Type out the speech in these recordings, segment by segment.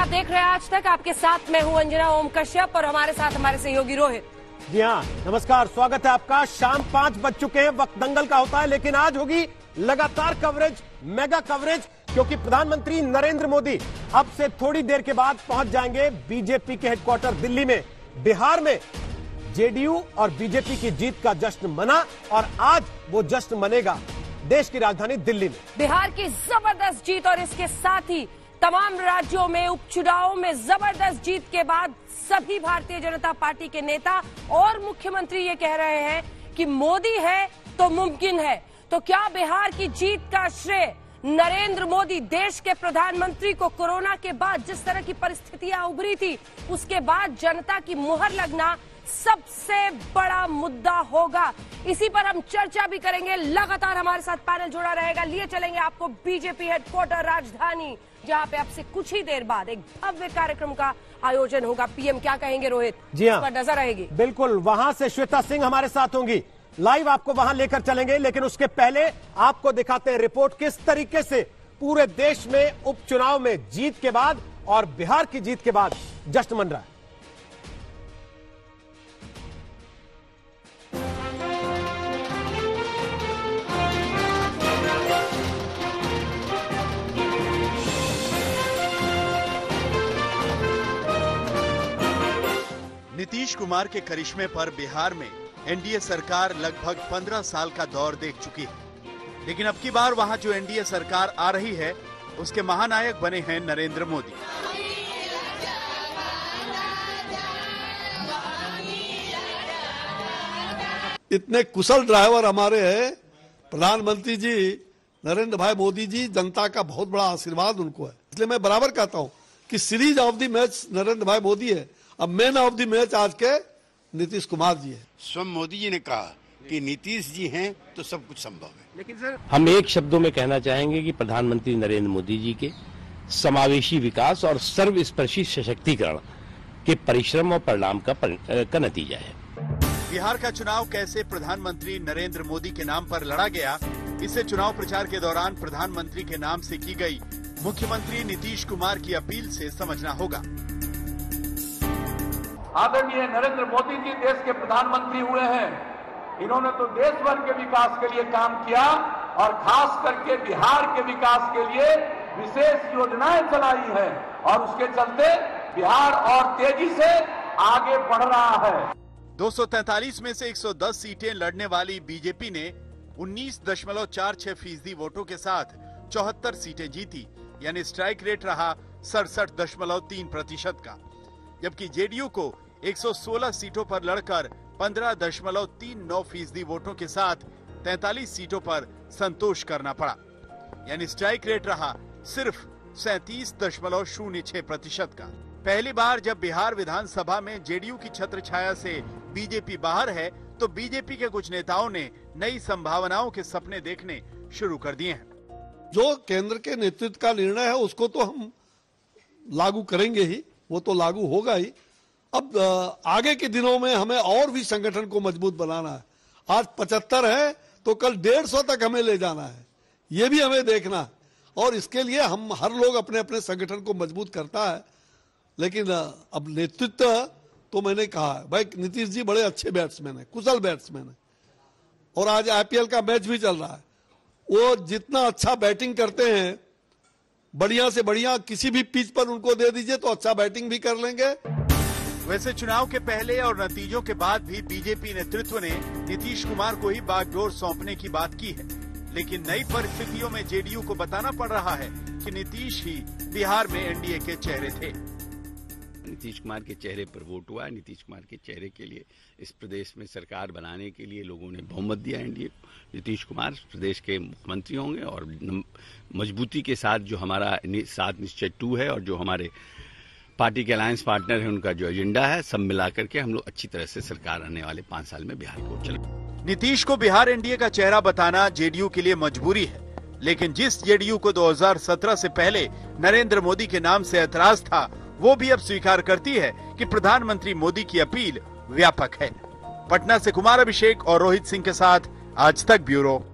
आप देख रहे हैं आज तक। आपके साथ मैं हूं अंजना ओम कश्यप और हमारे साथ हमारे सहयोगी रोहित। जी हाँ, नमस्कार, स्वागत है आपका। शाम 5 बज चुके हैं, वक्त दंगल का होता है, लेकिन आज होगी लगातार कवरेज, मेगा कवरेज, क्योंकि प्रधानमंत्री नरेंद्र मोदी अब से थोड़ी देर के बाद पहुंच जाएंगे बीजेपी के हेडक्वार्टर दिल्ली में। बिहार में जेडीयू और बीजेपी की जीत का जश्न मना और आज वो जश्न मनेगा देश की राजधानी दिल्ली में। बिहार की जबरदस्त जीत और इसके साथ ही तमाम राज्यों में उपचुनावों में जबरदस्त जीत के बाद सभी भारतीय जनता पार्टी के नेता और मुख्यमंत्री ये कह रहे हैं कि मोदी है तो मुमकिन है। तो क्या बिहार की जीत का श्रेय नरेंद्र मोदी, देश के प्रधानमंत्री को कोरोना के बाद जिस तरह की परिस्थितियां उभरी थी उसके बाद जनता की मुहर लगना सबसे बड़ा मुद्दा होगा? इसी पर हम चर्चा भी करेंगे। लगातार हमारे साथ पैनल जुड़ा रहेगा। लिए चलेंगे आपको बीजेपी हेडक्वार्टर राजधानी, जहां पे अब से कुछ ही देर बाद एक भव्य कार्यक्रम का आयोजन होगा। पीएम क्या कहेंगे रोहित? जी हाँ, इस पर नजर रहेगी। बिल्कुल, वहां से श्वेता सिंह हमारे साथ होंगी, लाइव आपको वहां लेकर चलेंगे। लेकिन उसके पहले आपको दिखाते हैं रिपोर्ट किस तरीके से पूरे देश में उपचुनाव में जीत के बाद और बिहार की जीत के बाद जश्न मन रहा है। नीतीश कुमार के करिश्मे पर बिहार में एनडीए सरकार लगभग 15 साल का दौर देख चुकी है, लेकिन अब की बार वहां जो एनडीए सरकार आ रही है उसके महानायक बने हैं नरेंद्र मोदी। इतने कुशल ड्राइवर हमारे हैं प्रधानमंत्री जी नरेंद्र भाई मोदी जी, जनता का बहुत बड़ा आशीर्वाद उनको है। इसलिए मैं बराबर कहता हूं कि series of the match Narendra भाई मोदी है, अब मैन ऑफ द मैच आज के नीतीश कुमार जी है। स्वयं मोदी जी ने कहा कि नीतीश जी हैं तो सब कुछ संभव है। लेकिन सर, हम एक शब्दों में कहना चाहेंगे कि प्रधानमंत्री नरेंद्र मोदी जी के समावेशी विकास और सर्वस्पर्शी सशक्तिकरण के परिश्रम और परिणाम का नतीजा है। बिहार का चुनाव कैसे प्रधानमंत्री नरेंद्र मोदी के नाम पर लड़ा गया, इसे चुनाव प्रचार के दौरान प्रधानमंत्री के नाम से की गई मुख्यमंत्री नीतीश कुमार की अपील से समझना होगा। आदरणीय नरेंद्र मोदी जी देश के प्रधानमंत्री हुए हैं। इन्होंने तो देश भर के विकास के लिए काम किया और खास करके बिहार के विकास के लिए विशेष योजनाएं चलाई हैं और उसके चलते बिहार और तेजी से आगे बढ़ रहा है। 243 में से 110 सीटें लड़ने वाली बीजेपी ने 19.46% वोटों के साथ 74 सीटें जीती, यानी स्ट्राइक रेट रहा 67.3% का, जबकि जेडीयू को 116 सीटों पर लड़कर 15.39% वोटों के साथ 43 सीटों पर संतोष करना पड़ा, यानी स्ट्राइक रेट रहा सिर्फ 37.06% का। पहली बार जब बिहार विधानसभा में जेडीयू की छत्र छाया से बीजेपी बाहर है, तो बीजेपी के कुछ नेताओं ने नई संभावनाओं के सपने देखने शुरू कर दिए हैं। जो केंद्र के नेतृत्व का निर्णय है उसको तो हम लागू करेंगे ही, वो तो लागू होगा ही। अब आगे के दिनों में हमें और भी संगठन को मजबूत बनाना है। आज 75 है तो कल 150 तक हमें ले जाना है, ये भी हमें देखना है। और इसके लिए हम हर लोग अपने अपने संगठन को मजबूत करता है, लेकिन अब नेतृत्व तो मैंने कहा है भाई, नीतीश जी बड़े अच्छे बैट्समैन है, कुशल बैट्समैन है, और आज आईपीएल का मैच भी चल रहा है। वो जितना अच्छा बैटिंग करते हैं, बढ़िया से बढ़िया किसी भी पिच पर उनको दे दीजिए तो अच्छा बैटिंग भी कर लेंगे। वैसे चुनाव के पहले और नतीजों के बाद भी बीजेपी नेतृत्व ने नीतीश कुमार को ही बागडोर सौंपने की बात की है, लेकिन नई परिस्थितियों में जेडीयू को बताना पड़ रहा है कि नीतीश ही बिहार में एनडीए के चेहरे थे। नीतीश कुमार के चेहरे पर वोट हुआ। नीतीश कुमार के चेहरे के लिए इस प्रदेश में सरकार बनाने के लिए लोगों ने बहुमत दिया एनडीए को। नीतीश कुमार प्रदेश के मुख्यमंत्री होंगे और मजबूती के साथ जो हमारा 7 निश्चय 2 है और जो हमारे पार्टी के अलायंस पार्टनर है, उनका जो एजेंडा है, सब मिलाकर के हम लोग अच्छी तरह से सरकार आने वाले 5 साल में बिहार को चले। नीतीश को बिहार एनडीए का चेहरा बताना जेडीयू के लिए मजबूरी है, लेकिन जिस जेडीयू को 2017 से पहले नरेंद्र मोदी के नाम से ऐतराज था, वो भी अब स्वीकार करती है कि प्रधानमंत्री मोदी की अपील व्यापक है। पटना से कुमार अभिषेक और रोहित सिंह के साथ आज तक ब्यूरो।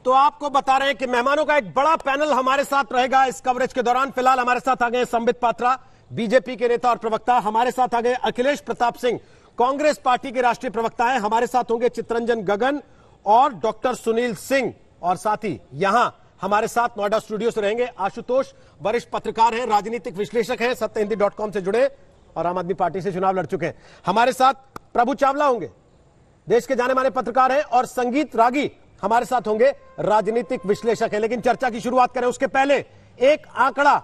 तो आपको बता रहे हैं कि मेहमानों का एक बड़ा पैनल हमारे साथ रहेगा इस कवरेज के दौरान। फिलहाल हमारे साथ आ गए संबित पात्रा, बीजेपी के नेता और प्रवक्ता। हमारे साथ आ गए अखिलेश प्रताप सिंह, कांग्रेस पार्टी के राष्ट्रीय प्रवक्ता हैं। हमारे साथ होंगे चित्तरंजन गगन और डॉक्टर सुनील सिंह। और साथ ही यहां हमारे साथ नोएडा स्टूडियो से रहेंगे आशुतोष, वरिष्ठ पत्रकार हैं, राजनीतिक विश्लेषक हैं, सत्यहिंदी.com से जुड़े और आम आदमी पार्टी से चुनाव लड़ चुके हैं। हमारे साथ प्रभु चावला होंगे, देश के जाने माने पत्रकार हैं, और संगीत रागी हमारे साथ होंगे, राजनीतिक विश्लेषक हैं। लेकिन चर्चा की शुरुआत करें उसके पहले एक आंकड़ा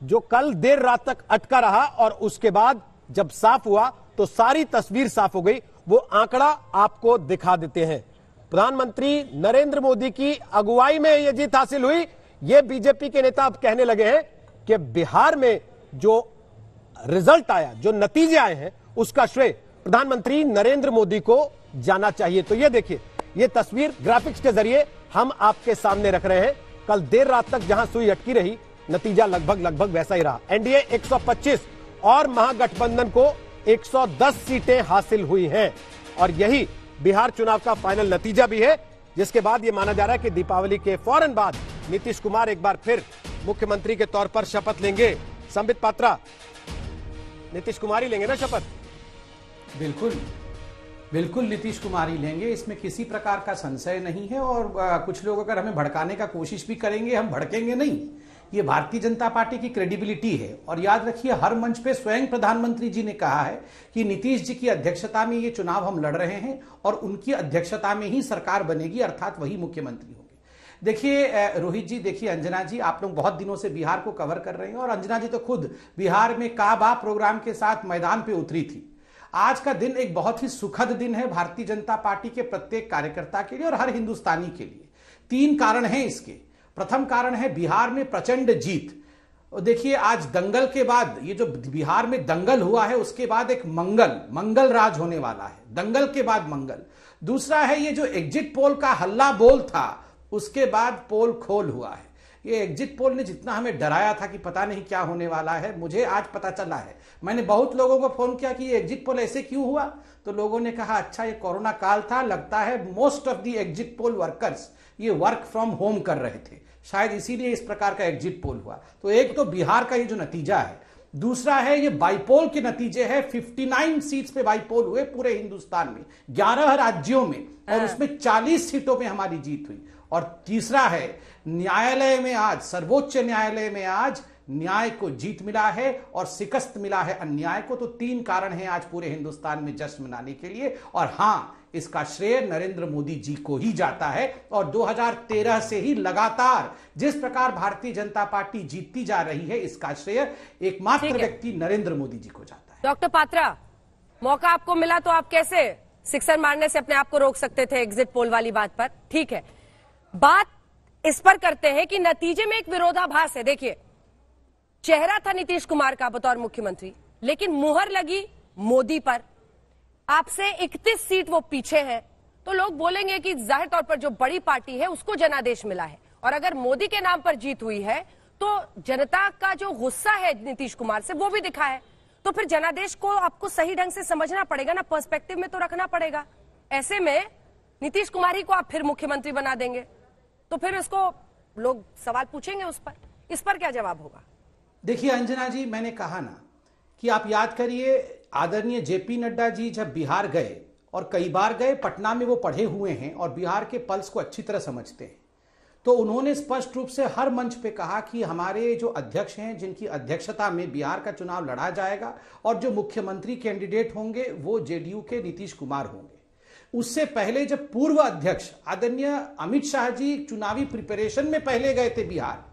जो कल देर रात तक अटका रहा और उसके बाद जब साफ हुआ तो सारी तस्वीर साफ हो गई। वो आंकड़ा आपको दिखा देते हैं। प्रधानमंत्री नरेंद्र मोदी की अगुवाई में यह जीत हासिल हुई। ये बीजेपी के नेता अब कहने लगे हैं कि बिहार में जो रिजल्ट आया, जो नतीजे आए हैं, उसका श्रेय प्रधानमंत्री नरेंद्र मोदी को जाना चाहिए। तो ये देखिए, ये तस्वीर ग्राफिक्स के जरिए हम आपके सामने रख रहे हैं। कल देर रात तक जहां सुई अटकी रही, नतीजा लगभग वैसा ही रहा। एनडीए 125 और महागठबंधन को 110 सीटें हासिल हुई हैं और यही बिहार चुनाव का फाइनल नतीजा भी है, जिसके बाद यह माना जा रहा है कि दीपावली के फौरन बाद नीतीश कुमार एक बार फिर मुख्यमंत्री के तौर पर शपथ लेंगे। संबित पात्रा, नीतीश कुमार ही लेंगे ना शपथ? बिल्कुल नीतीश कुमार ही लेंगे, इसमें किसी प्रकार का संशय नहीं है। और कुछ लोग अगर हमें भड़काने का कोशिश भी करेंगे, हम भड़केंगे नहीं। ये भारतीय जनता पार्टी की क्रेडिबिलिटी है। और याद रखिए, हर मंच पे स्वयं प्रधानमंत्री जी ने कहा है कि नीतीश जी की अध्यक्षता में ये चुनाव हम लड़ रहे हैं और उनकी अध्यक्षता में ही सरकार बनेगी, अर्थात वही मुख्यमंत्री होंगे। देखिए रोहित जी, देखिए अंजना जी, आप लोग बहुत दिनों से बिहार को कवर कर रहे हैं और अंजना जी तो खुद बिहार में काबा प्रोग्राम के साथ मैदान पे उतरी थी। आज का दिन एक बहुत ही सुखद दिन है भारतीय जनता पार्टी के प्रत्येक कार्यकर्ता के लिए और हर हिंदुस्तानी के लिए। 3 कारण हैं इसके। प्रथम कारण है बिहार में प्रचंड जीत। देखिए, आज दंगल के बाद, ये जो बिहार में दंगल हुआ है उसके बाद एक मंगल राज होने वाला है। दंगल के बाद मंगल। दूसरा है, ये जो एग्जिट पोल का हल्ला बोल था उसके बाद पोल खोल हुआ है। ये एग्जिट पोल ने जितना हमें डराया था कि पता नहीं क्या होने वाला है, मुझे आज पता चला है। मैंने बहुत लोगों को फोन किया कि ये एग्जिट पोल ऐसे क्यों हुआ, तो लोगों ने कहा अच्छा ये कोरोना काल था, लगता है most of the exit poll workers ये वर्क फ्रॉम होम कर रहे थे, शायद इसीलिए इस प्रकार का एग्जिट पोल हुआ। तो एक तो बिहार का ये जो नतीजा है, दूसरा है ये बाईपोल के नतीजे है। 59 सीट्स पे बाईपोल हुए पूरे हिंदुस्तान में, 11 राज्यों में, और उसमें 40 सीटों पे हमारी जीत हुई। और तीसरा है न्यायालय में आज, सर्वोच्च न्यायालय में आज न्याय को जीत मिला है और शिकस्त मिला है अन्याय को। तो 3 कारण हैं आज पूरे हिंदुस्तान में जश्न मनाने के लिए। और हां, इसका श्रेय नरेंद्र मोदी जी को ही जाता है। और 2013 से ही लगातार जिस प्रकार भारतीय जनता पार्टी जीतती जा रही है, इसका श्रेय एकमात्र व्यक्ति नरेंद्र मोदी जी को जाता है। डॉक्टर पात्रा, मौका आपको मिला तो आप कैसे सिक्सर मारने से अपने आप को रोक सकते थे एग्जिट पोल वाली बात पर? ठीक है, बात इस पर करते हैं कि नतीजे में एक विरोधाभास है। देखिए, चेहरा था नीतीश कुमार का बतौर मुख्यमंत्री, लेकिन मुहर लगी मोदी पर। आपसे 31 सीट वो पीछे हैं, तो लोग बोलेंगे कि जाहिर तौर पर जो बड़ी पार्टी है उसको जनादेश मिला है, और अगर मोदी के नाम पर जीत हुई है तो जनता का जो गुस्सा है नीतीश कुमार से वो भी दिखा है। तो फिर जनादेश को आपको सही ढंग से समझना पड़ेगा ना, पर्सपेक्टिव में तो रखना पड़ेगा। ऐसे में नीतीश कुमार ही को आप फिर मुख्यमंत्री बना देंगे तो फिर इसको लोग सवाल पूछेंगे उस पर, इस पर क्या जवाब होगा? देखिए अंजना जी, मैंने कहा ना कि आप याद करिए, आदरणीय जेपी नड्डा जी जब बिहार गए, और कई बार गए, पटना में वो पढ़े हुए हैं और बिहार के पल्स को अच्छी तरह समझते हैं, तो उन्होंने स्पष्ट रूप से हर मंच पे कहा कि हमारे जो अध्यक्ष हैं, जिनकी अध्यक्षता में बिहार का चुनाव लड़ा जाएगा, और जो मुख्यमंत्री कैंडिडेट होंगे वो जेडीयू के नीतीश कुमार होंगे। उससे पहले जब पूर्व अध्यक्ष आदरणीय अमित शाह जी चुनावी प्रिपरेशन में पहले गए थे बिहार,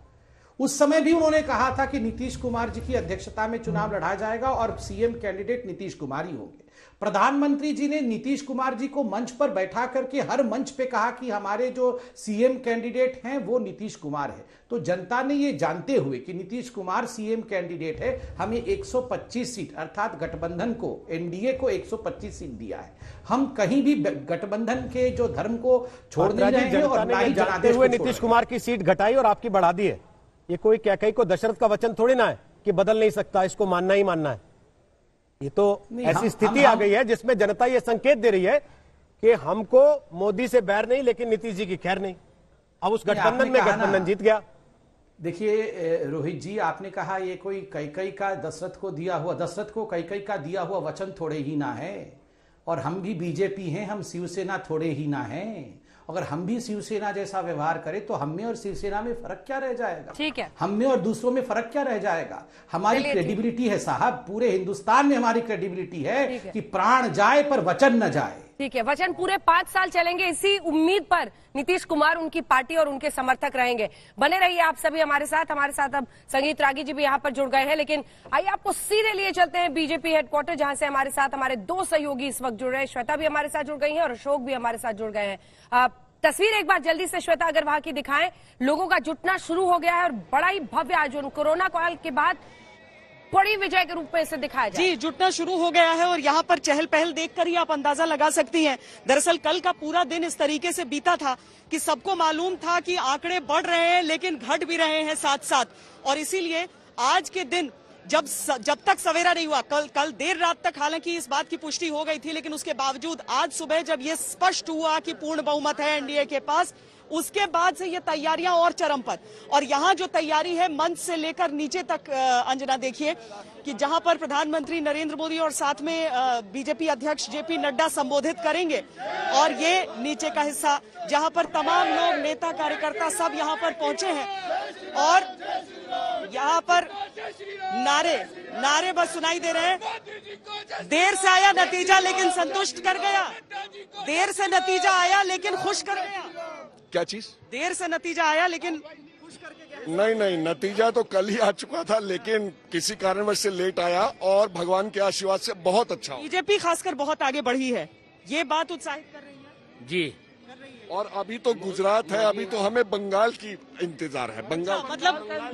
उस समय भी उन्होंने कहा था कि नीतीश कुमार जी की अध्यक्षता में चुनाव लड़ा जाएगा और सीएम कैंडिडेट नीतीश कुमार ही होंगे। प्रधानमंत्री जी ने नीतीश कुमार जी को मंच पर बैठा करके हर मंच पे कहा कि हमारे जो सीएम कैंडिडेट हैं वो नीतीश कुमार है। तो जनता ने ये जानते हुए कि नीतीश कुमार सीएम कैंडिडेट है, हमें 125 सीट अर्थात गठबंधन को, एनडीए को 125 सीट दिया है। हम कहीं भी गठबंधन के जो धर्म को छोड़ नहीं रहे हैं और ना ही जनादेश हुए नीतीश कुमार की सीट घटाई और आपकी बढ़ा दी है। ये कोई कैकई को दशरथ का वचन थोड़ी ना है कि बदल नहीं सकता, इसको मानना ही मानना है। ये तो ऐसी स्थिति आ गई है जिसमें जनता ये संकेत दे रही है कि हमको मोदी से बैर नहीं, लेकिन नीतीश जी की खैर नहीं। अब उस गठबंधन में गठबंधन जीत गया। देखिए रोहित जी, आपने कहा ये कोई कैकई का दशरथ को दिया हुआ, दशरथ को कैकई का दिया हुआ वचन थोड़े ही ना है। और हम भी बीजेपी हैं, हम शिवसेना थोड़े ही ना हैं। अगर हम भी शिवसेना जैसा व्यवहार करें तो हम में और शिवसेना में फर्क क्या रह जाएगा? ठीक है, हम में और दूसरों में फर्क क्या रह जाएगा? हमारी क्रेडिबिलिटी है साहब, पूरे हिंदुस्तान में हमारी क्रेडिबिलिटी है कि प्राण जाए पर वचन न जाए। ठीक है, वचन पूरे 5 साल चलेंगे, इसी उम्मीद पर नीतीश कुमार, उनकी पार्टी और उनके समर्थक रहेंगे। बने रहिए आप सभी हमारे साथ। हमारे साथ अब संगीत रागी जी भी यहाँ पर जुड़ गए हैं, लेकिन आइए आपको सीधे लिए चलते हैं बीजेपी हेडक्वार्टर, जहां से हमारे साथ हमारे 2 सहयोगी इस वक्त जुड़ रहे हैं। श्वेता भी हमारे साथ जुड़ गई है और अशोक भी हमारे साथ जुड़ गए हैं। तस्वीर एक बार जल्दी से श्वेता अगर वहां की दिखाएं। लोगों का जुटना शुरू हो गया है और बड़ा ही भव्य आयोजन कोरोना काल के बाद बड़ी विजय के रूप में इसे दिखाया जाए। जी, जुटना शुरू हो गया है और यहाँ पर चहल पहल देखकर ही आप अंदाजा लगा सकती हैं। दरअसल कल का पूरा दिन इस तरीके से बीता था कि सबको मालूम था कि आंकड़े बढ़ रहे हैं लेकिन घट भी रहे हैं साथ साथ, और इसीलिए आज के दिन जब तक सवेरा नहीं हुआ, कल देर रात तक हालांकि इस बात की पुष्टि हो गई थी, लेकिन उसके बावजूद आज सुबह जब ये स्पष्ट हुआ कि पूर्ण बहुमत है एनडीए के पास, उसके बाद से ये तैयारियां और चरम पर। और यहाँ जो तैयारी है मंच से लेकर नीचे तक, अंजना देखिए कि जहां पर प्रधानमंत्री नरेंद्र मोदी और साथ में बीजेपी अध्यक्ष जेपी नड्डा संबोधित करेंगे, और ये नीचे का हिस्सा जहां पर तमाम लोग, नेता कार्यकर्ता सब यहाँ पर पहुंचे हैं और यहाँ पर नारे बस सुनाई दे रहे हैं। देर से आया नतीजा लेकिन संतुष्ट कर गया, देर से नतीजा आया लेकिन खुश कर गया। क्या चीज? देर से नतीजा आया लेकिन खुश करके गया। नहीं, नतीजा तो कल ही आ चुका था, लेकिन किसी कारणवश से लेट आया और भगवान के आशीर्वाद से बहुत अच्छा। बीजेपी खासकर बहुत आगे बढ़ी है, ये बात उत्साहित कर रही है जी। और अभी तो गुजरात है, अभी तो हमें बंगाल की इंतजार है। बंगाल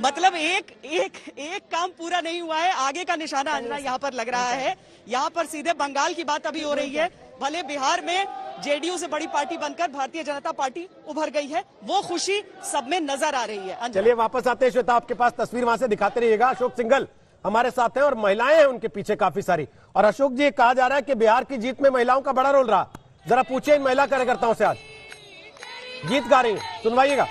मतलब एक काम पूरा नहीं हुआ है, आगे का निशाना अंजना यहाँ पर लग रहा है। यहाँ पर सीधे बंगाल की बात अभी हो रही है। भले बिहार में जेडीयू से बड़ी पार्टी बनकर भारतीय जनता पार्टी उभर गई है, वो खुशी सब में नजर आ रही है। चलिए वापस आते हैं श्वेता, आपके पास तस्वीर वहां से दिखाते रहिएगा। अशोक सिंघल हमारे साथ हैं और महिलाएं हैं उनके पीछे काफी सारी। और अशोक जी, कहा जा रहा है कि बिहार की जीत में महिलाओं का बड़ा रोल रहा, जरा पूछिए इन महिला कार्यकर्ताओं से। आज गीत गा रही हैं, सुनवाइएगा।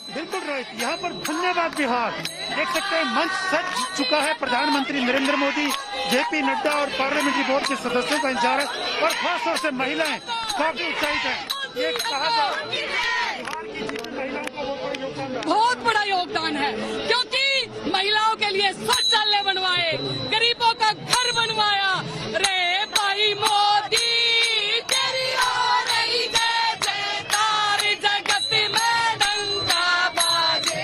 बिल्कुल रोहित, यहाँ पर धन्यवाद बिहार देख सकते हैं, मंच सज चुका है। प्रधानमंत्री नरेंद्र मोदी, जेपी नड्डा और पार्लियामेंट्री बोर्ड के सदस्यों का इंतजार है और खासतौर से महिलाएं काफी उत्साहित है। ये कहा जा रहा है बिहार की जीत में महिलाओं का बहुत बड़ा योगदान है, क्योंकि महिलाओं के लिए शौचालय बनवाए, गरीबों का घर बनवाया। रे भाई मोदी तेरी हो रही जय जयकार, जगत में डंका बाजे।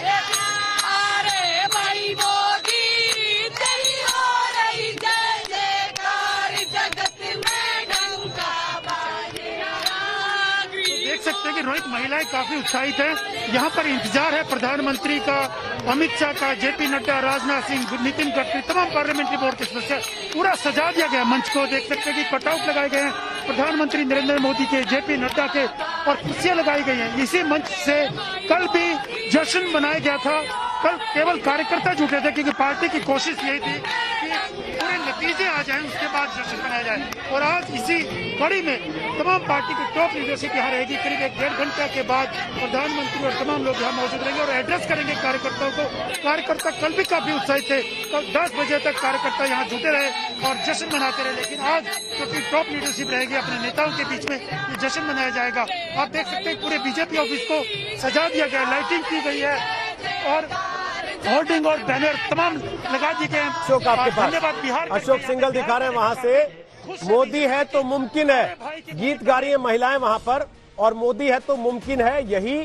अरे भाई मोदी तेरी हो रही जय जयकार, जगत में डंका बाजे। देख सकते हैं कि रोहित, महिलाएं काफी उत्साहित हैं। यहाँ पर इंतजार है प्रधानमंत्री का, अमित शाह का, जेपी नड्डा, राजनाथ सिंह, नितिन गडकरी, तमाम पार्लियामेंट्री बोर्ड के सदस्य। पूरा सजा दिया गया मंच को, देख सकते हैं कि कटआउट लगाए गए हैं प्रधानमंत्री नरेंद्र मोदी के, जेपी नड्डा के, और कुर्सियां लगाई गई हैं। इसी मंच से कल भी जश्न मनाया गया था। कल केवल कार्यकर्ता जुटे थे क्योंकि पार्टी की कोशिश यही थी कि पूरे नतीजे आ जाएं, उसके बाद जश्न मनाया जाए। और आज इसी कड़ी में तमाम पार्टी की टॉप लीडरशिप यहाँ रहेगी। करीब 1.5 घंटे के बाद प्रधानमंत्री और तमाम लोग यहाँ मौजूद रहेंगे और एड्रेस करेंगे कार्यकर्ताओं को। कार्यकर्ता कल भी काफी उत्साहित थे, कल 10 बजे तक कार्यकर्ता यहाँ जुटे रहे और जश्न मनाते रहे। लेकिन आज क्योंकि टॉप लीडरशिप रहेगी, अपने नेताओं के बीच में ये जश्न मनाया जाएगा। आप देख सकते हैं पूरे बीजेपी ऑफिस को सजा दिया गया, लाइटिंग की गई है और होर्डिंग और बैनर तमाम लगा दिए गए हैं। अशोक आपके पास, बिहार अशोक सिंघल दिखा रहे हैं वहां से। मोदी है तो मुमकिन है, गीत गा रही है महिलाएं वहां पर, और मोदी है तो मुमकिन है, यही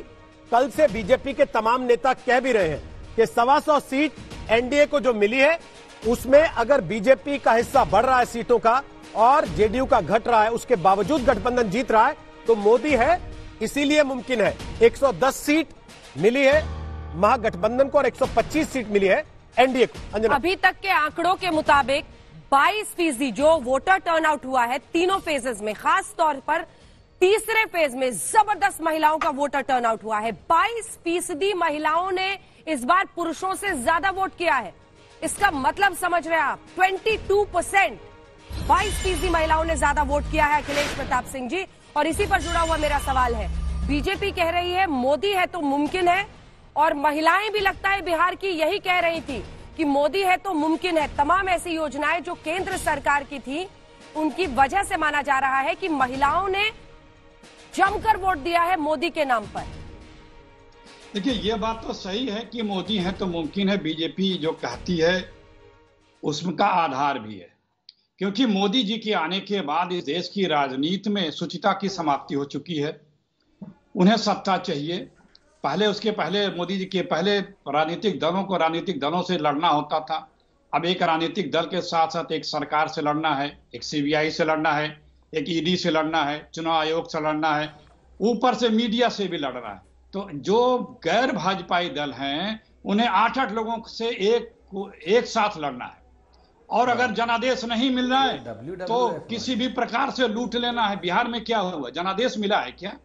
कल से बीजेपी के तमाम नेता कह भी रहे हैं कि 125 सीट एनडीए को जो मिली है उसमें अगर बीजेपी का हिस्सा बढ़ रहा है सीटों का और जेडीयू का घट रहा है, उसके बावजूद गठबंधन जीत रहा है, तो मोदी है इसीलिए मुमकिन है। 110 सीट मिली है महागठबंधन को और 125 सीट मिली है एनडीए को। अभी तक के आंकड़ों के मुताबिक 22% जो वोटर टर्नआउट हुआ है तीनों फेजेस में, खास तौर पर तीसरे फेज में जबरदस्त महिलाओं का वोटर टर्नआउट हुआ है। 22% महिलाओं ने इस बार पुरुषों से ज्यादा वोट किया है। इसका मतलब समझ रहे हैं आप, 22%, 22% महिलाओं ने ज्यादा वोट किया है। अखिलेश प्रताप सिंह जी, और इसी पर जुड़ा हुआ मेरा सवाल है, बीजेपी कह रही है मोदी है तो मुमकिन है, और महिलाएं भी लगता है बिहार की यही कह रही थी कि मोदी है तो मुमकिन है। तमाम ऐसी योजनाएं जो केंद्र सरकार की थी उनकी वजह से माना जा रहा है कि महिलाओं ने जमकर वोट दिया है मोदी के नाम पर। देखिए, ये बात तो सही है कि मोदी है तो मुमकिन है, बीजेपी जो कहती है उसका आधार भी है, क्योंकि मोदी जी के आने के बाद इस देश की राजनीति में शुचिता की समाप्ति हो चुकी है। उन्हें सत्ता चाहिए। उसके पहले मोदी जी के पहले राजनीतिक दलों को राजनीतिक दलों से लड़ना होता था। अब एक राजनीतिक दल के साथ साथ एक सरकार से लड़ना है, एक सीबीआई से लड़ना है, एक ईडी से लड़ना है, चुनाव आयोग से लड़ना है, ऊपर से मीडिया से भी लड़ना है। तो जो गैर भाजपाई दल हैं उन्हें 8-8 लोगों से एक साथ लड़ना है, और अगर जनादेश नहीं मिल रहा है तो किसी भी प्रकार से लूट लेना है। बिहार में क्या हुआ, जनादेश मिला है क्या?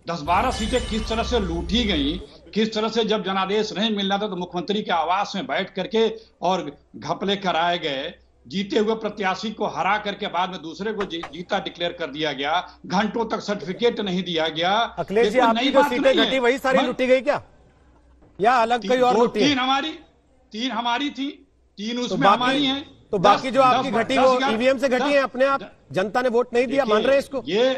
10-12 सीटें किस तरह से लूटी गई, किस तरह से जब जनादेश नहीं मिलना था तो मुख्यमंत्री के आवास में बैठ करके और घपले कराए गए। जीते हुए प्रत्याशी को हरा करके बाद में दूसरे को जीता डिक्लेयर कर दिया गया। घंटों तक सर्टिफिकेट नहीं दिया गया। अखिलेश जी, आपकी जो सीटें घटी वही सारी लूटी गई क्या, या अलग कोई और लूटी? 3 हमारी थी, 3 उसमें हमारी हैं। तो बाकी जो आपकी घटी वो ईवीएम से घटी है, अपने आप जनता ने वोट नहीं दिया, मान रहे हैं इसको? ये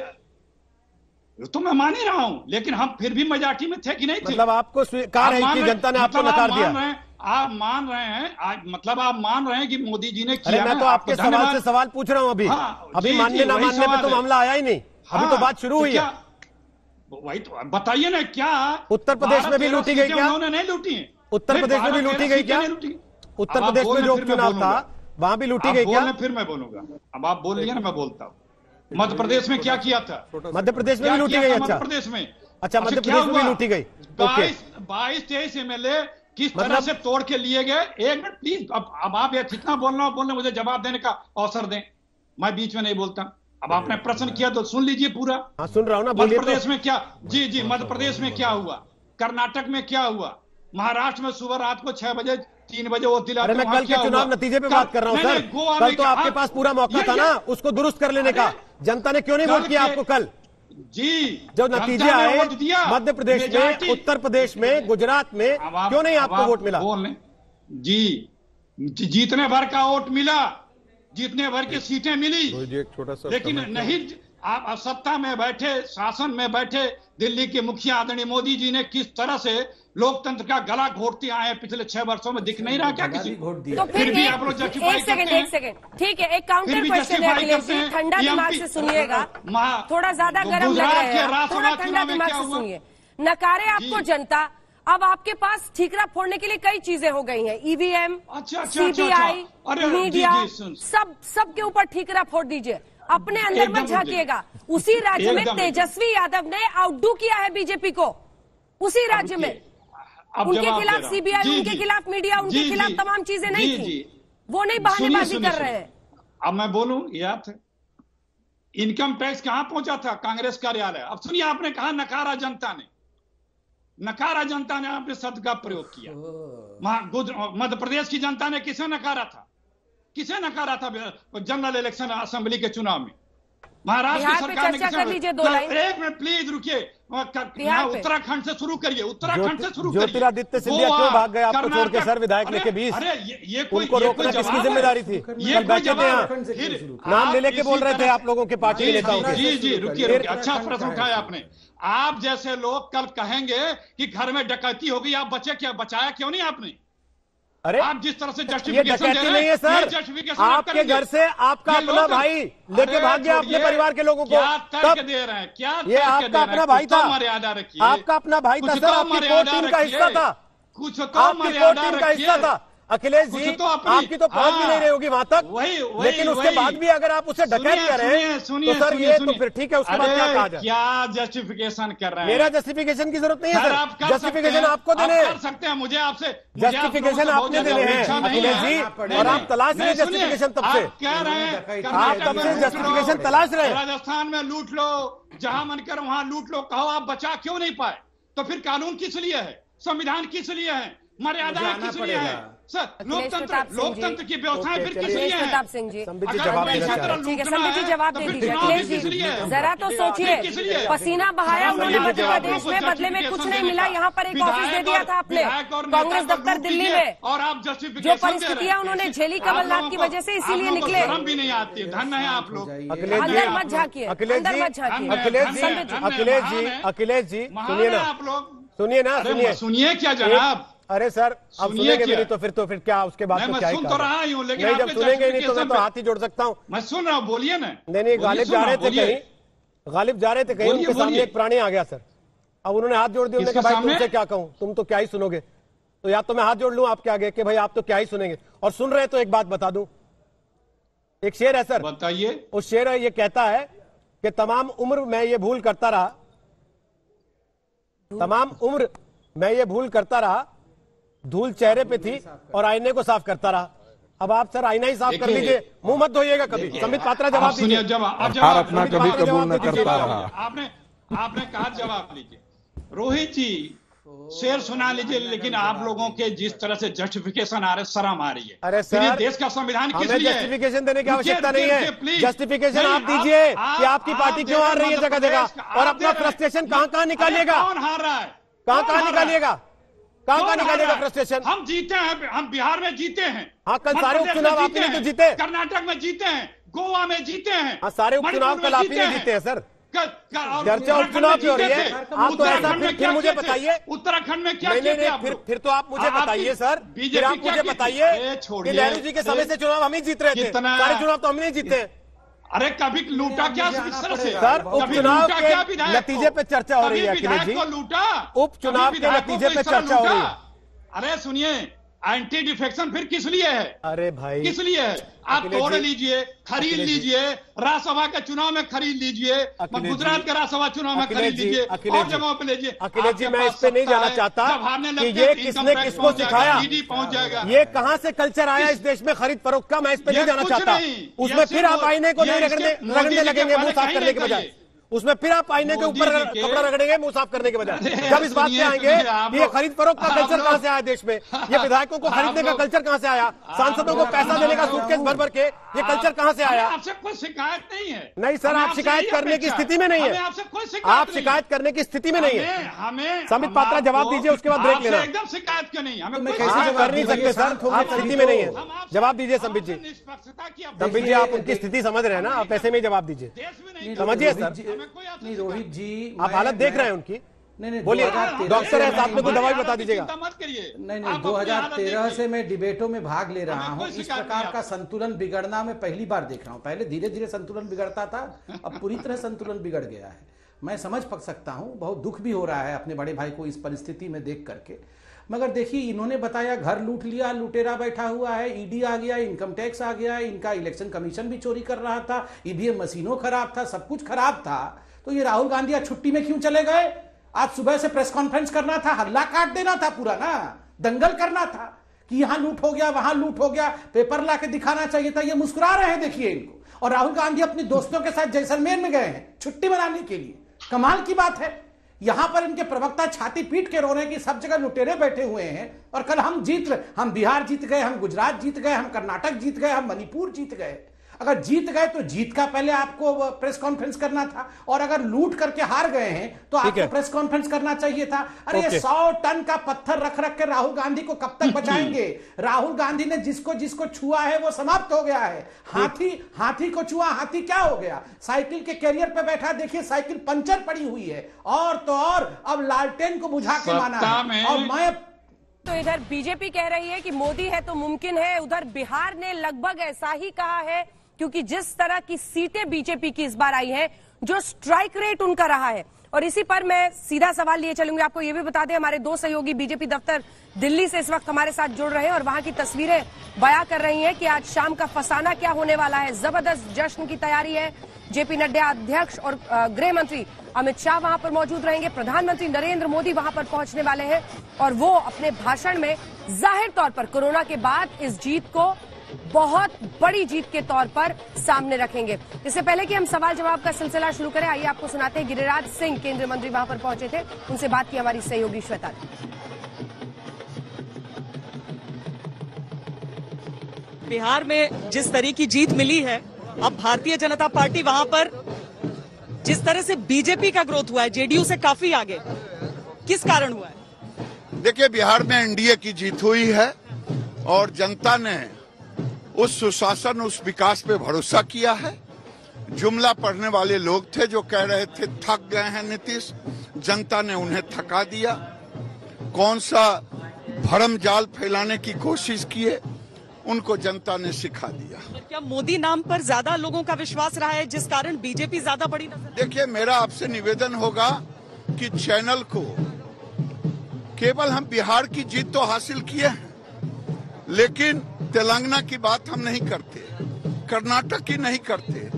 तो मैं मान ही रहा हूं, लेकिन हम फिर भी मेजॉरिटी में थे कि नहीं थे? मतलब आपको स्वीकार है कि जनता ने आपको नकार दिया? आप मान रहे हैं, मतलब आप मान रहे हैं कि मोदी जी ने किया। मैं तो आपके सवाल से सवाल पूछ रहा हूं अभी। अभी मानने ना मानने में तो मामला आया ही नहीं, अभी तो बात शुरू हुई है। वही तो बताइए ना, क्या उत्तर प्रदेश में भी लूटी गई क्या? उन्होंने नहीं लूटी है। उत्तर प्रदेश में भी लूटी गई क्या? उत्तर प्रदेश में जो उपचुनाव था वहां भी लूटी गई क्या? फिर मैं बोलूंगा। अब आप बोल लिया ना, मैं बोलता हूँ। मध्य प्रदेश में क्या किया था? मध्य प्रदेश में भी लूटी गई? अच्छा, मध्य प्रदेश में, अच्छा, मध्य प्रदेश में भी लूटी गई। 22-23 MLA किस तरह से तोड़ के लिए गए। एक मिनट प्लीज, अब आप कितना बोलना मुझे जवाब देने का अवसर दें। मैं बीच में नहीं बोलता। अब आपने प्रश्न किया तो सुन लीजिए पूरा। हाँ, सुन रहा हूँ ना। मध्य प्रदेश में क्या, जी मध्य प्रदेश में क्या हुआ, कर्नाटक में क्या हुआ, महाराष्ट्र में सुबह रात को 6 बजे 3 बजे वोट दिलाते। अरे मैं कल के चुनाव नतीजे पे बात कर रहा हूँ सर। कल तो आपके पास पूरा मौका था ना उसको दुरुस्त कर लेने का। जनता ने क्यों नहीं वोट किया आपको कल? जी, जो नतीजे आए मध्य प्रदेश में, उत्तर प्रदेश में, गुजरात में, क्यों नहीं आपको वोट मिला? जी, जीतने भर का वोट मिला, जीतने भर की सीटें मिली, लेकिन नहीं। आप सत्ता में बैठे, शासन में बैठे दिल्ली के मुखिया आदरणीय मोदी जी ने किस तरह से लोकतंत्र का गला घोटते आए हैं पिछले 6 वर्षों में, दिख नहीं रहा क्या किसी? तो फिर भी आप लोग जस्टिफाई करते हैं। एक सेकंड, ठीक है, एक काउंटर क्वेश्चन है अखिलेश जी, ठंडा दिमाग से सुनिएगा। थोड़ा ज्यादा गर्म लग रहा है, थोड़ा ठंडा दिमाग से सुनिए। नकारे आपको जनता, अब आपके पास ठीकरा फोड़ने के लिए कई चीजें हो गई हैं, ईवीएम, सीबीआई, मीडिया, सब के ऊपर ठीकरा फोड़ दीजिए। अपने अंदर मत झांकिएगा। उसी राज्य में तेजस्वी यादव ने आउटडू किया है बीजेपी को, उसी राज्य में। उनके खिलाफ सीबीआई, उनके खिलाफ मीडिया, उनके खिलाफ तमाम चीजें नहीं थी। वो नहीं बहानेबाजी कर रहे हैं। अब मैं बोलूं, याद है इनकम टैक्स कहां पहुंचा था? कांग्रेस कार्यालय। अब सुनिए, आपने कहा नकारा जनता ने आपने शब्द का प्रयोग किया। मध्य प्रदेश की जनता ने किसे नकारा था? जनरल इलेक्शन असेंबली के चुनाव में? महाराष्ट्र की सरकार ने किसे? एक मिनट प्लीज रुकिए, उत्तराखंड से शुरू करिए। ज्योतिरादित्य सिंधिया क्यों भाग गए आपको छोड़ के सर, विधायक लेके 20? उनको रोकना किसकी जिम्मेदारी थी? कल बैठे थे यहाँ, नाम ले लेके बोल रहे थे आप लोगों के पार्टी नेताओं। जी रुकिए, अच्छा प्रश्न उठाया आपने। आप जैसे लोग कल कहेंगे कि घर में डकैती हो गई, आप बचे क्या, बचाया क्यों नहीं आपने? अरे आप जिस तरह से जस्टिफिकेशन दे रहे हैं, नहीं है सर। आपके घर से आपका अपना भाई लेके भाग गया अपने परिवार के लोगों को। क्या तर्क दे रहे हैं? क्या ये आपका अपना भाई था? मर्यादा रखिए। आपका अपना भाई था सर, आपकी कोर टीम का हिस्सा था। कुछ तो मर्यादा रखिए। अखिलेश जी, आपकी तो पहुंच भी नहीं रही होगी वहां तक, लेकिन उसके बाद भी अगर आप उसे डकैत कर रहे हैं तो सर ये तो फिर ठीक है। उसके बाद क्या कहा जाए? क्या जस्टिफिकेशन कर रहे हैं? मेरा जस्टिफिकेशन की जरूरत नहीं है सर, जस्टिफिकेशन आपको देने हैं। कर सकते हैं, मुझे आपसे जस्टिफिकेशन आपने देने हैं अखिलेश जी, और आप तलाश रहे हैं जस्टिफिकेशन तब से। कह रहे हैं आप तब से जस्टिफिकेशन तलाश रहे हैं। राजस्थान में लूट लो, जहां मन कर वहां लूट लो, कहो आप बचा क्यों नहीं पाए? तो फिर कानून किस लिए है? संविधान किस लिए है? मर्यादा किस लिए है? सर, लोकतंत्र की व्यवस्थाएं फिर किस लिए हैं? प्रताप सिंह जी, संबित जी जवाब देना चाह रहे हैं। ठीक है, संबित जी जवाब दे दीजिए। अखिलेश जी जरा तो सोचिए, पसीना बहाया उन्होंने मध्य प्रदेश में, बदले में कुछ नहीं मिला। यहाँ पर एक ऑफिस दे दिया था आपने कांग्रेस दफ्तर दिल्ली में, और आप जो परिस्थितियां उन्होंने झेली कमलनाथ की वजह से, इसीलिए निकले। शर्म भी नहीं आती है, धन्य है आप लोग। अंदर मत झांकिए, अंदर मत झांकिए। अखिलेश जी सुनिए ना, आप लोग सुनिए ना, सुनिए क्या जनाब। अरे सर, अब सुनेंगे भी नहीं तो फिर क्या, उसके बाद तो क्या ही सुन तो रहा हूँ, लेकिन नहीं, जब सुनेंगे नहीं तो मैं तो हाथ ही जोड़ सकता हूँ। मैं सुन रहा हूँ, बोलिए ना। नहीं, गालिब जा रहे थे कहीं, उनके सामने एक प्राणी आ गया सर। अब उन्होंने हाथ जोड़ दिया, उन्होंने कहा भाई तुमसे क्या कहूँ, तुम तो क्या ही सुनोगे। तो या तो मैं हाथ जोड़ लूं आपके आगे कि भाई आप तो क्या ही सुनेंगे, और सुन रहे तो एक बात बता दूं, एक शेर है सर, बताइए। उस शेर ये कहता है कि तमाम उम्र मैं ये भूल करता रहा, तमाम उम्र मैं ये भूल करता रहा, धूल चेहरे पे थी और आईने को साफ करता रहा। अब आप सर आईना ही साफ कर लीजिए, मुंह मत धोइएगा कभी। संबित पात्रा जवाब दीजिए। अपना कभी कबूल न करता रहा। आपने कहा जवाब लीजिए। रोहित जी शेर सुना लीजिए, लेकिन आप लोगों के जिस तरह से जस्टिफिकेशन आ रहे, शर्म आ रही है। अरे सर, देश का संविधान किस लिए है? जस्टिफिकेशन देने की आवश्यकता नहीं है। जस्टिफिकेशन आप दीजिए कि आपकी पार्टी क्यों हार रही है जगह जगह, और अपना फ्रस्ट्रेशन कहाँ निकालिएगा, कौन हार रहा है, कहाँ निकालिएगा, कहाँ निकालिएगा फ्रस्ट्रेशन। हम जीते हैं, हम बिहार में जीते हैं। हाँ, कल सारे उपचुनाव आपने तो जीते, कर्नाटक में जीते हैं, गोवा में जीते हैं। हाँ, सारे उपचुनाव कल आप ही जीते हैं सर। चर्चा उपचुनाव की हो रही है। आप तो ऐसा फिर मुझे बताइए, उत्तराखंड में क्या नहीं, फिर तो आप मुझे बताइए सर, फिर आप मुझे बताइए कि नेहरू जी के समय से चुनाव हम ही जीत रहे थे, सारे चुनाव तो हम नहीं जीते। अरे कभी लूटा क्या सर? उपचुनाव के नतीजे पे चर्चा हो रही है अखिलेश जी, लूटा, उपचुनाव के नतीजे पे चर्चा हो रही है। अरे सुनिए, एंटी डिफेक्शन फिर किस लिए है? अरे भाई किस लिए है? आप तोड़ लीजिए, खरीद लीजिए, राज्यसभा के चुनाव में खरीद लीजिए, गुजरात के राज्यसभा चुनाव में खरीद लीजिए, और जगहों पे लीजिए। अखिलेश जी, मैं इस पे नहीं जाना चाहता कि ये किसने किसको सिखाया, पहुंच जाएगा, ये कहां से कल्चर आया इस देश में खरीद फरोख्त का, मैं इस पे नहीं जाना चाहता। उसमें फिर आप आईने को नहीं रगड़ने लगेंगे मुंह साफ करने के बजाय, उसमें फिर आप आईने के ऊपर कपड़ा रगड़ेंगे मुंह साफ करने के बजाय। जब इस बात पे आएंगे कि ये खरीद फरोख्त का कल्चर कहां से आया देश में, ये विधायकों को खरीदने का कल्चर कहां से आया, सांसदों को पैसा देने का सूटकेस भर भर के ये कल्चर कहां से आया? आपसे कोई शिकायत नहीं है। नहीं सर, आप शिकायत करने की स्थिति में नहीं है, आप शिकायत करने की स्थिति में नहीं है। हमें संबित पात्रा जवाब दीजिए, उसके बाद ब्रेक लेना। एकदम शिकायत क्यों नहीं, हमें कर नहीं सकते सर, आप स्थिति में नहीं है। जवाब दीजिए संबित जी। संबित जी, आप उनकी स्थिति समझ रहे हैं ना, आप ऐसे में जवाब दीजिए, समझिए सर। रोहित जी, आप हालत देख रहे हैं उनकी। नहीं, बोलिए, डॉक्टर है साथ में, कोई दवाई बता दीजिएगा। नहीं, 2013 से मैं डिबेटों में भाग ले रहा हूँ। इस प्रकार का संतुलन बिगड़ना मैं पहली बार देख रहा हूँ। पहले धीरे धीरे संतुलन बिगड़ता था, अब पूरी तरह संतुलन बिगड़ गया है। मैं समझ सकता हूँ, बहुत दुख भी हो रहा है अपने बड़े भाई को इस परिस्थिति में देख करके। मगर देखिए, इन्होंने बताया घर लूट लिया, लुटेरा बैठा हुआ है, ईडी आ गया, इनकम टैक्स आ गया, इनका इलेक्शन कमीशन भी चोरी कर रहा था, ईवीएम मशीनों खराब था, सब कुछ खराब था। तो ये राहुल गांधी आज छुट्टी में क्यों चले गए? आज सुबह से प्रेस कॉन्फ्रेंस करना था, हल्ला काट देना था पूरा ना, दंगल करना था कि यहां लूट हो गया, वहां लूट हो गया, पेपर ला के दिखाना चाहिए था। ये मुस्कुरा रहे हैं, देखिए इनको। और राहुल गांधी अपने दोस्तों के साथ जैसलमेर में गए हैं छुट्टी मनाने के लिए। कमाल की बात है। यहां पर इनके प्रवक्ता छाती पीट के रो रहे हैं कि सब जगह लुटेरे बैठे हुए हैं, और कल हम जीत रहे, हम बिहार जीत गए, हम गुजरात जीत गए, हम कर्नाटक जीत गए, हम मणिपुर जीत गए। अगर जीत गए तो जीत का पहले आपको प्रेस कॉन्फ्रेंस करना था, और अगर लूट करके हार गए हैं तो आपको प्रेस कॉन्फ्रेंस करना चाहिए था। अरे 100 टन का पत्थर रख रख के राहुल गांधी को कब तक बचाएंगे? राहुल गांधी ने जिसको जिसको छुआ है वो समाप्त हो गया है। हाथी को छुआ, हाथी क्या हो गया? साइकिल के कैरियर पे बैठा, देखिए साइकिल पंचर पड़ी हुई है, और तो और अब लालटेन को बुझा के माना है। और मैं तो इधर बीजेपी कह रही है कि मोदी है तो मुमकिन है, उधर बिहार ने लगभग ऐसा ही कहा है, क्योंकि जिस तरह की सीटें बीजेपी की इस बार आई हैं, जो स्ट्राइक रेट उनका रहा है। और इसी पर मैं सीधा सवाल लिए चलूंगी। आपको ये भी बता दें, हमारे दो सहयोगी बीजेपी दफ्तर दिल्ली से इस वक्त हमारे साथ जुड़ रहे हैं और वहां की तस्वीरें बयां कर रही हैं कि आज शाम का फसाना क्या होने वाला है। जबरदस्त जश्न की तैयारी है। जेपी नड्डा अध्यक्ष और गृह मंत्री अमित शाह वहां पर मौजूद रहेंगे। प्रधानमंत्री नरेंद्र मोदी वहां पर पहुंचने वाले हैं और वो अपने भाषण में जाहिर तौर पर कोरोना के बाद इस जीत को बहुत बड़ी जीत के तौर पर सामने रखेंगे। इससे पहले कि हम सवाल जवाब का सिलसिला शुरू करें, आइए आपको सुनाते हैं गिरिराज सिंह केंद्रीय मंत्री वहां पर पहुंचे थे, उनसे बात की हमारी सहयोगी श्वेता। बिहार में जिस तरह की जीत मिली है, अब भारतीय जनता पार्टी वहां पर जिस तरह से बीजेपी का ग्रोथ हुआ है, जेडीयू से काफी आगे, किस कारण हुआ है? देखिए, बिहार में एनडीए की जीत हुई है और जनता ने उस सुशासन, उस विकास पे भरोसा किया है। जुमला पढ़ने वाले लोग थे जो कह रहे थे थक गए हैं नीतीश, जनता ने उन्हें थका दिया। कौन सा भरम जाल फैलाने की कोशिश किए, उनको जनता ने सिखा दिया। क्या मोदी नाम पर ज्यादा लोगों का विश्वास रहा है जिस कारण बीजेपी ज्यादा बड़ी नजर? देखिए, मेरा आपसे निवेदन होगा कि चैनल को केवल हम बिहार की जीत तो हासिल किए हैं, लेकिन तेलंगाना की बात हम नहीं करते, कर्नाटक की नहीं करते,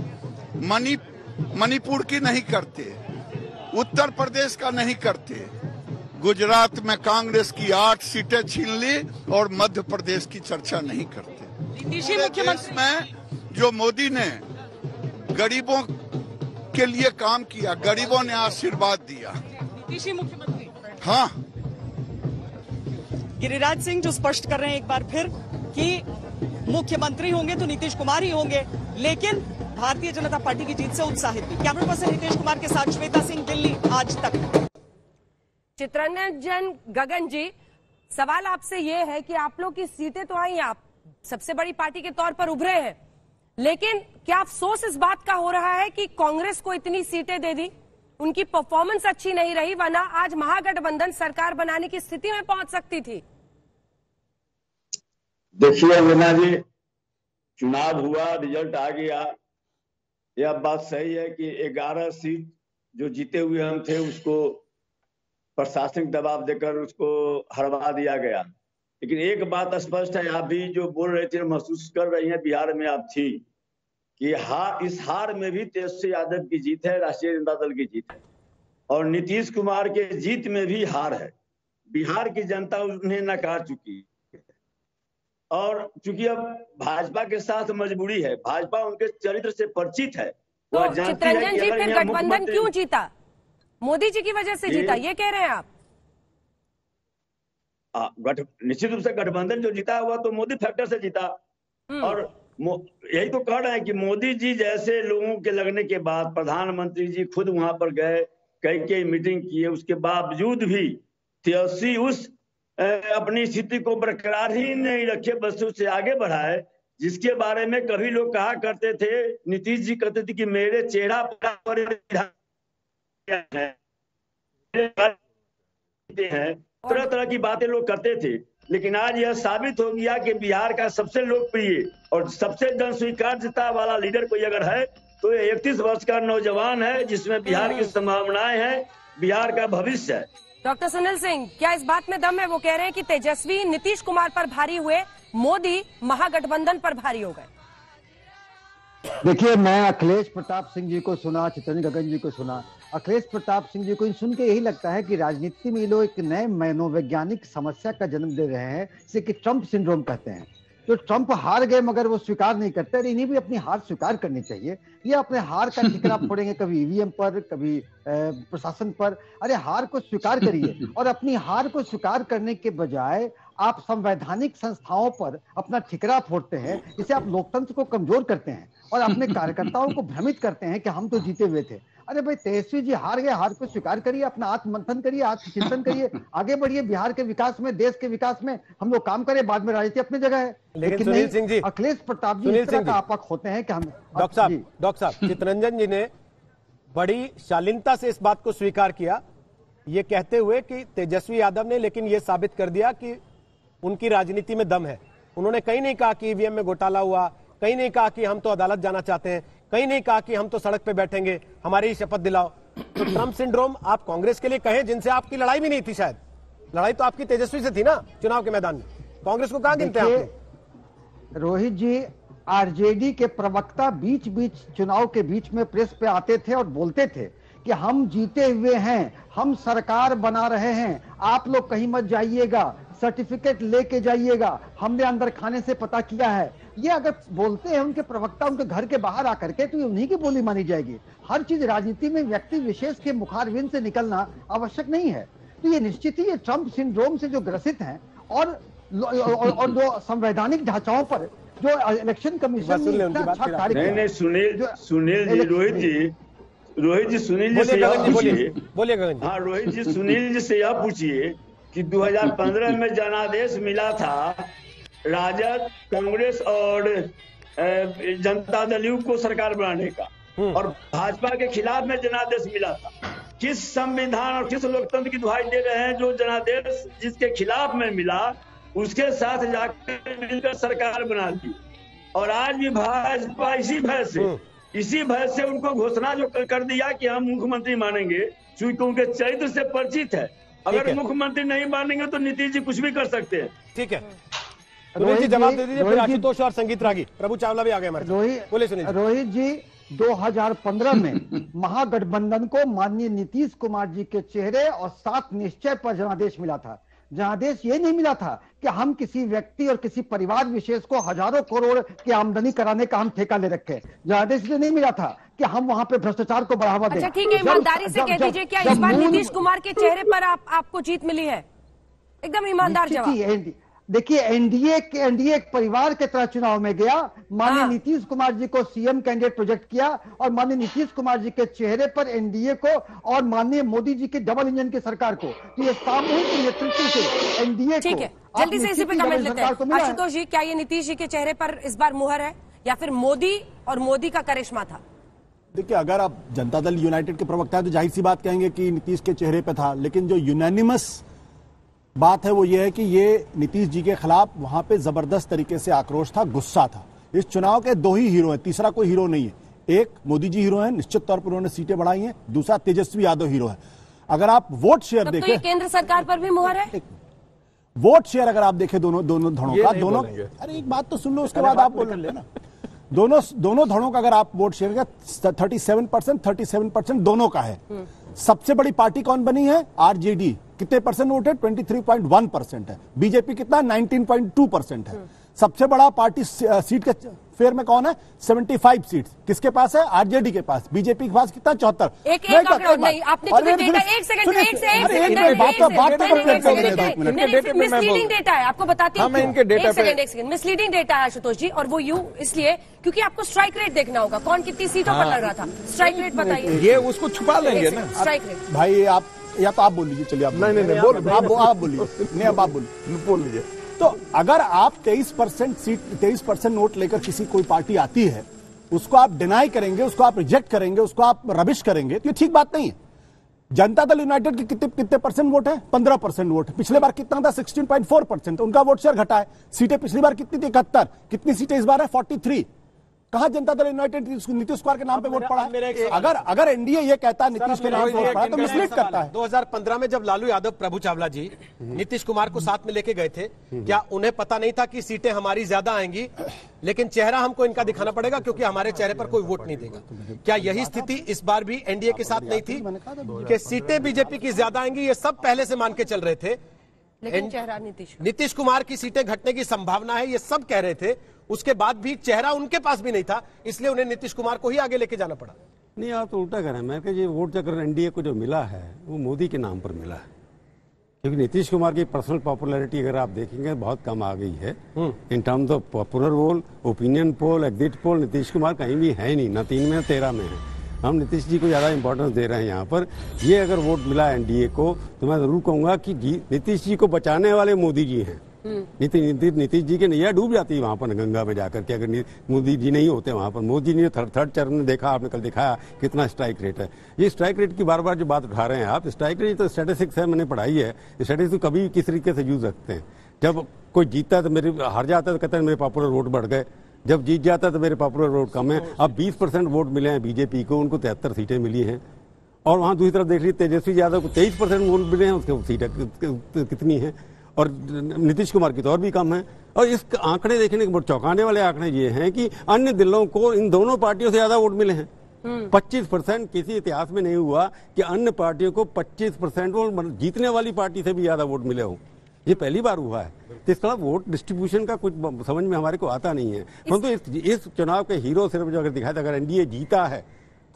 मणिपुर की नहीं करते, उत्तर प्रदेश का नहीं करते। गुजरात में कांग्रेस की 8 सीटें छीन ली और मध्य प्रदेश की चर्चा नहीं करते। देश में जो मोदी ने गरीबों के लिए काम किया, गरीबों ने आशीर्वाद दिया। नीतीश मुख्यमंत्री, हाँ। गिरिराज सिंह जो स्पष्ट कर रहे हैं एक बार फिर कि मुख्यमंत्री होंगे तो नीतीश कुमार ही होंगे, लेकिन भारतीय जनता पार्टी की जीत से उत्साहित भी। कैमरा पर्सन नीतीश कुमार के साथ श्वेता सिंह, दिल्ली आज तक। चित्ररंजन गगन जी, सवाल आपसे ये है कि आप लोग की सीटें तो आई, आप सबसे बड़ी पार्टी के तौर पर उभरे हैं, लेकिन क्या अफसोस इस बात का हो रहा है कि कांग्रेस को इतनी सीटें दे दी, उनकी परफॉर्मेंस अच्छी नहीं रही, वरना आज महागठबंधन सरकार बनाने की स्थिति में पहुंच सकती थी? देखिए वीना जी, चुनाव हुआ, रिजल्ट आ गया। यह बात सही है कि 11 सीट जो जीते हुए हम थे उसको प्रशासनिक दबाव देकर उसको हरवा दिया गया। लेकिन एक बात स्पष्ट है, आप भी जो बोल रहे थे, महसूस कर रही हैं, बिहार में आप थी कि इस हार में भी तेजस्वी यादव की जीत है, राष्ट्रीय जनता दल की जीत है, और नीतीश कुमार के जीत में भी हार है। बिहार की जनता उन्हें नकार चुकी है और चूंकि अब भाजपा के साथ मजबूरी है, भाजपा उनके चरित्र से परिचित है। तो चित्ररंजन जी, फिर गठबंधन क्यों जीता? मोदी जी की वजह से जीता, ये कह रहे हैं आप? निश्चित रूप से गठबंधन जो जीता हुआ तो मोदी फैक्टर से जीता। और यही तो कह रहे हैं कि मोदी जी जैसे लोगों के लगने के बाद प्रधानमंत्री जी खुद वहां पर गए, कई मीटिंग किए, उसके बावजूद भी तेजस्वी उस अपनी स्थिति को बरकरार ही नहीं रखे, बस उससे आगे बढ़ाए, जिसके बारे में कभी लोग कहा करते थे, नीतीश जी कहते थे कि मेरे चेहरा पर हैं, तरह तरह की बातें लोग करते थे। लेकिन आज यह साबित हो गया कि बिहार का सबसे लोकप्रिय और सबसे जन स्वीकार्यता वाला लीडर कोई अगर है तो ये 31 वर्ष का नौजवान है, जिसमें बिहार की संभावनाएं हैं, बिहार का भविष्य है। डॉक्टर सुनील सिंह, क्या इस बात में दम है? वो कह रहे हैं कि तेजस्वी नीतीश कुमार पर भारी हुए, मोदी महागठबंधन पर भारी हो गए। देखिए, मैं अखिलेश प्रताप सिंह जी को सुना, चित्ररंजन गगन जी को सुना। अखिलेश प्रताप सिंह जी को सुन के यही लगता है कि राजनीति में ये लोग एक नए मनोवैज्ञानिक समस्या का जन्म दे रहे हैं, जिसे कि ट्रंप सिंड्रोम कहते हैं। तो ट्रंप हार गए मगर वो स्वीकार नहीं करते, इन्हें भी अपनी हार स्वीकार करनी चाहिए। ये अपने हार का ठिकरा फोड़ेंगे, कभी ईवीएम पर, कभी प्रशासन पर। अरे हार को स्वीकार करिए, और अपनी हार को स्वीकार करने के बजाय आप संवैधानिक संस्थाओं पर अपना ठिकरा फोड़ते हैं। इससे आप लोकतंत्र को कमजोर करते हैं और अपने कार्यकर्ताओं को भ्रमित करते हैं कि हम तो जीते हुए थे। अरे भाई, तेजस्वी जी हार गए, हार को स्वीकार करिए, अपना आत्ममंथन करिए, आत्मचिंतन करिए, आगे बढ़िए। बिहार के विकास में, देश के विकास में हम लोग काम करें, बाद में राजनीति अपनी जगह है। लेकिन सुनील सिंह जी, अखिलेश प्रताप जी इस तरह का आपक होते हैं कि हम। डॉक्टर साहब, चित्ररंजन जी ने बड़ी शालीनता से इस बात को स्वीकार किया, ये कहते हुए कि तेजस्वी यादव ने लेकिन ये साबित कर दिया कि उनकी राजनीति में दम है। उन्होंने कहीं नहीं कहा कि ईवीएम में घोटाला हुआ, कहीं नहीं कहा कि हम तो अदालत जाना चाहते हैं, कहीं नहीं कहा कि हम तो सड़क पे बैठेंगे, हमारी शपथ दिलाओ। तो ट्रंप सिंड्रोम आप कांग्रेस के लिए कहें, जिनसे आपकी लड़ाई भी नहीं थी, शायद लड़ाई तो आपकी तेजस्वी से थी ना चुनाव के मैदान में, कांग्रेस को कहां गिनते हैं आप? रोहित जी, आरजेडी के प्रवक्ता बीच बीच चुनाव के बीच में प्रेस पे आते थे और बोलते थे कि हम जीते हुए हैं, हम सरकार बना रहे हैं, आप लोग कहीं मत जाइएगा, सर्टिफिकेट लेके जाइएगा, हमने अंदर खाने से पता किया है। ये अगर बोलते हैं उनके प्रवक्ता उनके घर के बाहर आकर के, तो ये उन्हीं की बोली मानी जाएगी। हर चीज राजनीति में व्यक्ति विशेष के मुखारविंद से निकलना आवश्यक नहीं है। तो ये निश्चित ही ये ट्रंप सिंड्रोम से जो ग्रसित हैं और जो संवैधानिक ढांचाओं पर जो इलेक्शन कमीशन ने इतना अच्छा कार्य किया। नहीं सुनील जी, रोहित जी सुनील जी से यह पूछिए, बोलिए गगन जी। हाँ रोहित जी सुनील जी से यह पूछिए कि 2015 में जनादेश मिला था राजद, कांग्रेस और जनता दल यू को सरकार बनाने का, और भाजपा के खिलाफ में जनादेश मिला था। किस संविधान और किस लोकतंत्र की दुहाई दे रहे हैं जो जनादेश जिसके खिलाफ में मिला उसके साथ जाकर मिलकर सरकार बना दी, और आज भी भाजपा इसी भय से उनको घोषणा जो कर दिया कि हम मुख्यमंत्री मानेंगे, क्योंकि उनके चरित्र से परिचित है। अगर मुख्यमंत्री नहीं मानेंगे तो नीतीश जी कुछ भी कर सकते हैं। ठीक है, रोहित जी जवाब दे दीजिए, फिर आशुतोष और संगीत रागी। प्रभु चावला भी आ गए हमारे। रोहित जी 2015 में महागठबंधन को माननीय नीतीश कुमार जी के चेहरे और सात निश्चय पर जनादेश मिला था। जनादेश ये नहीं मिला था कि हम किसी व्यक्ति और किसी परिवार विशेष को हजारों करोड़ की आमदनी कराने का हम ठेका ले रखे। जनादेश ये नहीं मिला था कि हम वहां पे भ्रष्टाचार को बढ़ावा दें। अच्छा ठीक है, ईमानदारी से कह दीजिए, क्या इस बार नीतीश कुमार के चेहरे पर आपको जीत मिली है? एकदम ईमानदार जवाब। देखिए एनडीए एक परिवार के तरह चुनाव में गया। माननीय नीतीश कुमार जी को सीएम कैंडिडेट प्रोजेक्ट किया, और माननीय नीतीश कुमार जी के चेहरे पर एनडीए को और माननीय मोदी जी की डबल इंजन की सरकार को, तो ये सामूहिक नेतृत्व से एनडीए ठीक है, जल्दी से इसी पे कमेंट लेते हैं। आशुतोष जी, क्या ये नीतीश जी के चेहरे पर इस बार मुहर है या फिर मोदी और मोदी का करिश्मा था? देखिए, अगर आप जनता दल यूनाइटेड के प्रवक्ता है तो जाहिर सी बात कहेंगे कि नीतीश के चेहरे पे था, लेकिन जो यूनानिमस बात है वो ये है कि ये नीतीश जी के खिलाफ वहां पे जबरदस्त तरीके से आक्रोश था, गुस्सा था। इस चुनाव के दो ही हीरो हैं, तीसरा कोई हीरो नहीं है। एक मोदी जी हीरो हैं, निश्चित तौर पर उन्होंने सीटें बढ़ाई हैं। दूसरा तेजस्वी यादव हीरो है। अगर आप वोट शेयर देखें, तो ये केंद्र सरकार पर भी मुहर है। वोट शेयर अगर आप देखें दोनों धड़ों का, दोनों, अरे एक बात तो सुन लो, उसके बाद आप बोल लेना। दोनों धड़ों का अगर आप वोट शेयर का 37% दोनों का है। सबसे बड़ी पार्टी कौन बनी है? आरजेडी। कितने परसेंट वोट है? 23.1% है। बीजेपी कितना? 19.2% है। सबसे बड़ा पार्टी सीट के फेयर में कौन है? 75 सीट किसके पास है? आरजेडी के पास। बीजेपी के पास कितना? 74। मिसलीडिंग डेटा है, आपको बताती हूँ। मिसलीडिंग डेटा है आशुतोष जी, और वो यूं इसलिए क्योंकि आपको स्ट्राइक रेट देखना होगा, कौन कितनी सीटों पर लड़ रहा था। स्ट्राइक रेट बताइए। ये उसको छुपा लेंगे ना स्ट्राइक रेट। भाई आप या तो आप बोल लीजिए, चलिए आप। नहीं बोल, आप बोलिए। नहीं, अब आप बोल लीजिए। तो अगर आप 23% वोट लेकर किसी कोई पार्टी आती है, उसको आप डिनाई करेंगे, उसको आप रिजेक्ट करेंगे, उसको आप रबिश करेंगे, तो ये ठीक बात नहीं है। जनता दल यूनाइटेड के कितने परसेंट वोट है? 15% वोट। पिछले बार कितना था? 16.4%। उनका वोट शेयर घटा है। सीटें पिछली बार कितनी थी? 71। कितनी सीटें इस बार है? 43। कहा जनता दल यूनाइटेड नीतीश कुमार के नाम पे वोट पड़ा है? अगर एनडीए ये कहता है नीतीश के नाम पे वोट पड़ा तो मिसलीड करता है। 2015 में जब लालू यादव, प्रभु चावला जी नीतीश कुमार को साथ में लेके गए थे, क्या उन्हें पता नहीं था कि सीटें हमारी ज्यादा आएंगी, लेकिन चेहरा हमको इनका दिखाना पड़ेगा क्योंकि हमारे चेहरे पर कोई वोट नहीं देगा? क्या यही स्थिति इस बार भी एनडीए के साथ नहीं थी कि सीटें बीजेपी की ज्यादा आएंगी? ये सब पहले से मान के चल रहे थे, लेकिन चेहरा नीतीश कुमार की सीटें घटने की संभावना है, ये सब कह रहे थे। उसके बाद भी चेहरा उनके पास भी नहीं था, इसलिए उन्हें नीतीश कुमार को ही आगे लेके जाना पड़ा। नहीं, आप तो उल्टा कर रहे हैं। मैं ये वोट चक्कर एनडीए को जो मिला है वो मोदी के नाम पर मिला है, क्योंकि नीतीश कुमार की पर्सनल पॉपुलैरिटी अगर आप देखेंगे बहुत कम आ गई है। In terms of popular poll, opinion poll, exit poll, Nitish Kumar कहीं भी है नहीं, ना 3 में 13 में है। हम नीतीश जी को ज्यादा इंपॉर्टेंस दे रहे हैं यहाँ पर। ये अगर वोट मिला एनडीए को तो मैं जरूर कहूंगा कि नीतीश जी को बचाने वाले मोदी जी हैं। नीतीश जी की नैया डूब जाती है वहां पर गंगा में जाकर के, अगर मोदी जी नहीं होते वहां पर। मोदी जी ने थर्ड चरण में देखा, आपने कल दिखाया कितना स्ट्राइक रेट है। ये स्ट्राइक रेट की बार बार जो बात उठा रहे हैं आप, स्ट्राइक रेट तो स्टैटिस्टिक्स है, मैंने पढ़ाई है। स्टैटिस्टिक्स कभी भी किस तरीके से यूज रखते हैं। जब कोई जीतता है तो मेरे, हार जाता है तो कहते हैं मेरे पॉपुलर वोट बढ़ गए, जब जीत जाता है तो मेरे पॉपुलर वोट कम है। अब 20% वोट मिले हैं बीजेपी को, उनको 73 सीटें मिली हैं। और वहां दूसरी तरफ देख लीजिए तेजस्वी यादव को 23% वोट मिले हैं, उसके सीटें कितनी हैं, और नीतीश कुमार की तो और भी कम है। और इस आंकड़े देखने के चौंकाने वाले आंकड़े ये हैं कि अन्य दलों को इन दोनों पार्टियों से ज्यादा वोट मिले हैं। 25%। किसी इतिहास में नहीं हुआ कि अन्य पार्टियों को 25% वोट, जीतने वाली पार्टी से भी ज्यादा वोट मिले हो। ये पहली बार हुआ है। तो इस तरह वोट डिस्ट्रीब्यूशन का कुछ समझ में हमारे को आता नहीं है। परंतु इस चुनाव के हीरो सिर्फ जो अगर दिखाया था, अगर एनडीए जीता है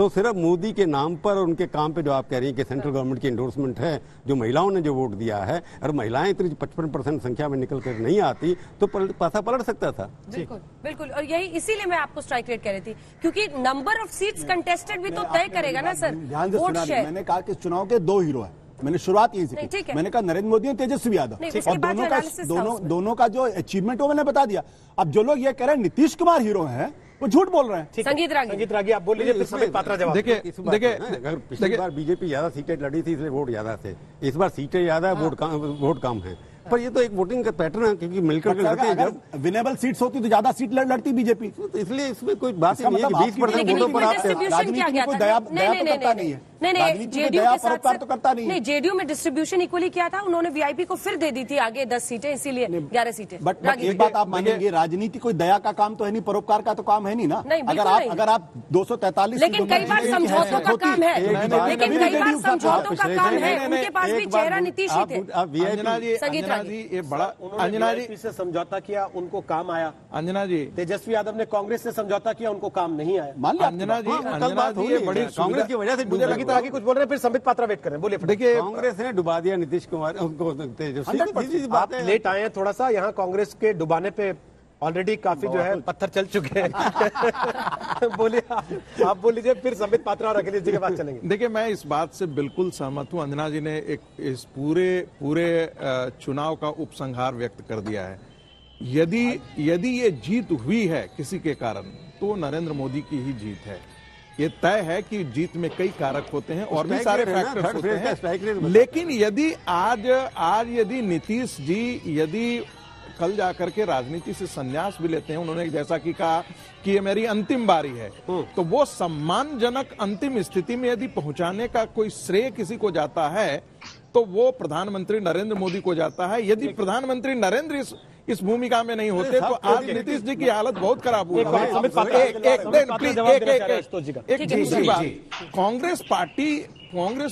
तो सिर्फ मोदी के नाम पर और उनके काम पे जो आप कह रही हैं कि सेंट्रल गवर्नमेंट की एंडोर्समेंट है, जो महिलाओं ने जो वोट दिया है, और महिलाएं इतनी 55% संख्या में निकल कर नहीं आती तो पासा पलट सकता था। बिल्कुल बिल्कुल, और यही इसीलिए मैं आपको स्ट्राइक रेट कह रही थी, क्योंकि नंबर ऑफ सीट्स कंटेस्टेड भी तो तय करेगा ना सर। ध्यान से सुना, मैंने कहा कि चुनाव के 2 हीरो है, मैंने शुरुआत यही से की। मैंने कहा नरेंद्र मोदी और तेजस्वी यादव, और दोनों का जो अचीवमेंट हो मैंने बता दिया। अब जो लोग ये कह रहे हैं नीतीश कुमार हीरो हैं, वो झूठ बोल रहे हैं। संगीत रागी आप बोल लीजिए, फिर संबित पात्रा जवाब। देखिए अगर पिछली बार बीजेपी ज्यादा सीटें लड़ी थी इसलिए वोट ज्यादा थे, इस बार सीटें ज्यादा है, वोट कम है, पर ये तो एक वोटिंग का पैटर्न है, क्योंकि मिलकर के लड़ते हैं। जब विनेबल सीट्स होती तो ज्यादा सीट लड़ती बीजेपी, तो इसलिए इसमें कोई बात नहीं है कि 20% वोटों पर आप राजनीति में कोई दया तो करता नहीं है। नहीं, जेडीयू के साथ तो करता नहीं, जेडीयू में डिस्ट्रीब्यूशन इक्वली किया था, उन्होंने वीआईपी को फिर दे दी थी आगे 10 सीटें, इसीलिए 11 सीटें। बट एक बात आप मानेंगे, राजनीति कोई दया का काम तो है नहीं, परोपकार का तो काम है नहीं ना। अगर आप 243, लेकिन कई बार समझौतों का काम है, लेकिन कई बार समझौतों का काम है, उनके पास भी चेहरा नीतीश ही थे। अंजना जी ये बड़ा, अंजना जी से समझौता किया, उनको काम आया। अंजना जी तेजस्वी यादव ने कांग्रेस से समझौता किया, उनको काम नहीं आया। मान लिया अंजना जी, ये बड़ी कांग्रेस की वजह से मुझे लगी था कि कुछ बोल रहे हैं, फिर संबित पात्रा वेट करें। बोलिए। देखिए कांग्रेस ने डुबा दिया नीतीश कुमार उनको, तेजस्वी। आप लेट आए हैं थोड़ा सा, यहाँ कांग्रेस के डुबाने पे ऑलरेडी काफी जो है पत्थर चल चुके हैं। बोलिए, आप बोल लीजिए, फिर संबित पात्रा और अखिलेश जी के पास चलेंगे। देखिए मैं इस बात से बिल्कुल सहमत हूं, अंजना जी ने इस पूरे चुनाव का उपसंहार व्यक्त कर दिया है। यदि ये जीत हुई है किसी के कारण, तो नरेंद्र मोदी की ही जीत है। ये तय है कि जीत में कई कारक होते हैं और भी सारे फैक्टर्स होते हैं, लेकिन यदि आज यदि नीतीश जी यदि कल जाकर के राजनीति से संन्यास भी लेते हैं, उन्होंने जैसा कि कहा कि ये मेरी अंतिम बारी है, तो वो सम्मानजनक अंतिम स्थिति में यदि पहुंचाने का कोई श्रेय किसी को जाता है तो वो प्रधानमंत्री नरेंद्र मोदी को जाता है। यदि प्रधानमंत्री नरेंद्र इस भूमिका में नहीं होते तो आज नीतीश जी की हालत बहुत खराब हुई। एक दूसरी बात, कांग्रेस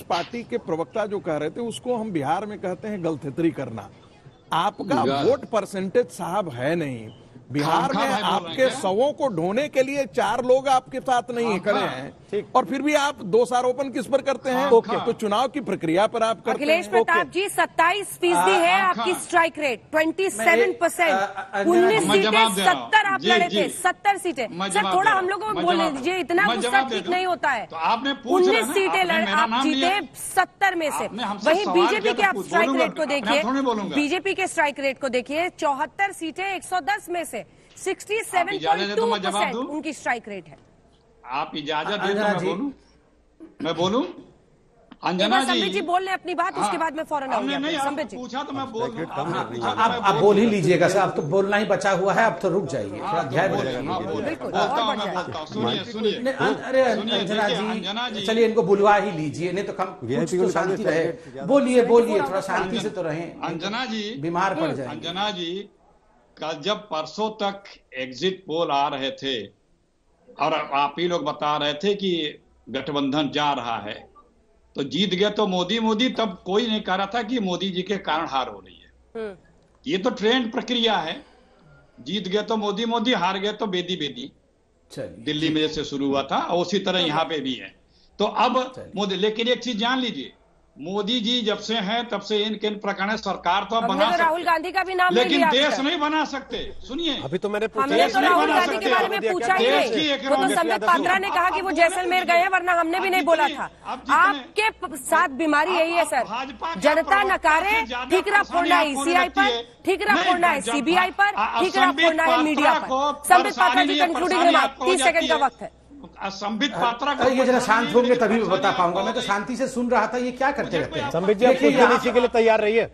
पार्टी के प्रवक्ता जो कह रहे थे, उसको हम बिहार में कहते हैं गलथेतरी करना। आपका वोट परसेंटेज साहब है नहीं बिहार में, आपके 100 को ढोने के लिए 4 लोग आपके साथ नहीं खड़े हैं, और फिर भी आप दोषारोपण किस पर करते हैं? तो चुनाव की प्रक्रिया पर आप करते हैं। अखिलेश प्रताप जी 27% है आपकी स्ट्राइक रेट, 27%, 19 सीटें, 70 आप लड़े थे, 70 सीटें। सर थोड़ा हम लोगों को बोलने दीजिए, इतना गुस्सा ठीक नहीं होता है। 19 सीटें आप जीते 70 में से। वहीं बीजेपी के आप स्ट्राइक रेट को देखिए, बीजेपी के स्ट्राइक रेट को देखिए, 74 सीटें 110 में से 67.2% उनकी स्ट्राइक रेट है। आप इजाजत दें तो मैं बोलूं? अंजना संबित जी बोल रहे अपनी बात, उसके बाद मैं फौरन आऊंगा। संबित जी पूछा तो मैं बोल दूं। आप बोल ही लीजिएगा सर, अब तो बोलना ही बचा हुआ है, अब तो रुक जाइए, थोड़ा ध्यान बिल्कुल। सुनिए, अरे अंजना जी चलिए इनको बुलवा ही लीजिए, नहीं तो कम कुछ तो शांति रहे। बोलिए थोड़ा शांति से तो रहे। अंजना जी बीमार पड़ जाए। अंजना जी का जब परसों तक एग्जिट पोल आ रहे थे और आप ही लोग बता रहे थे कि गठबंधन जा रहा है, तो जीत गए तो मोदी, तब कोई नहीं कह रहा था कि मोदी जी के कारण हार हो रही है। ये तो ट्रेंड प्रक्रिया है, जीत गए तो मोदी, हार गए तो बेदी। दिल्ली में जैसे शुरू हुआ था, और उसी तरह यहाँ पे भी है। तो अब मोदी, लेकिन एक चीज जान लीजिए, मोदी जी जब से हैं तब से इन प्रकार सरकार तो बना सकते, राहुल गांधी का भी नाम लेकिन देश नहीं बना सकते। सुनिए, अभी तो मैंने हमने तो राहुल गांधी के बारे में पूछा ही नहीं। वो तो संबित पात्रा ने कहा कि वो जैसलमेर गए हैं, वरना हमने भी नहीं बोला था। आपके साथ बीमारी यही है सर, जनता नकारे, ठीकरा फोड़ना है ईसीआई पर, ठीकरा फोड़ना है सीबीआई पर, ठीकरा फोड़ना है मीडिया पर। संबित पात्रा जी कंक्लूडिंग रिमार्क, 30 सेकंड का वक्त है। संबित पात्रा को ये जरा शांत होंगे तभी मैं बता पाऊंगा। मैं तो शांति से सुन रहा था, ये क्या करते रहते हैं? संबित जी आप कुछ दिन इसी के लिए तैयार रहिए,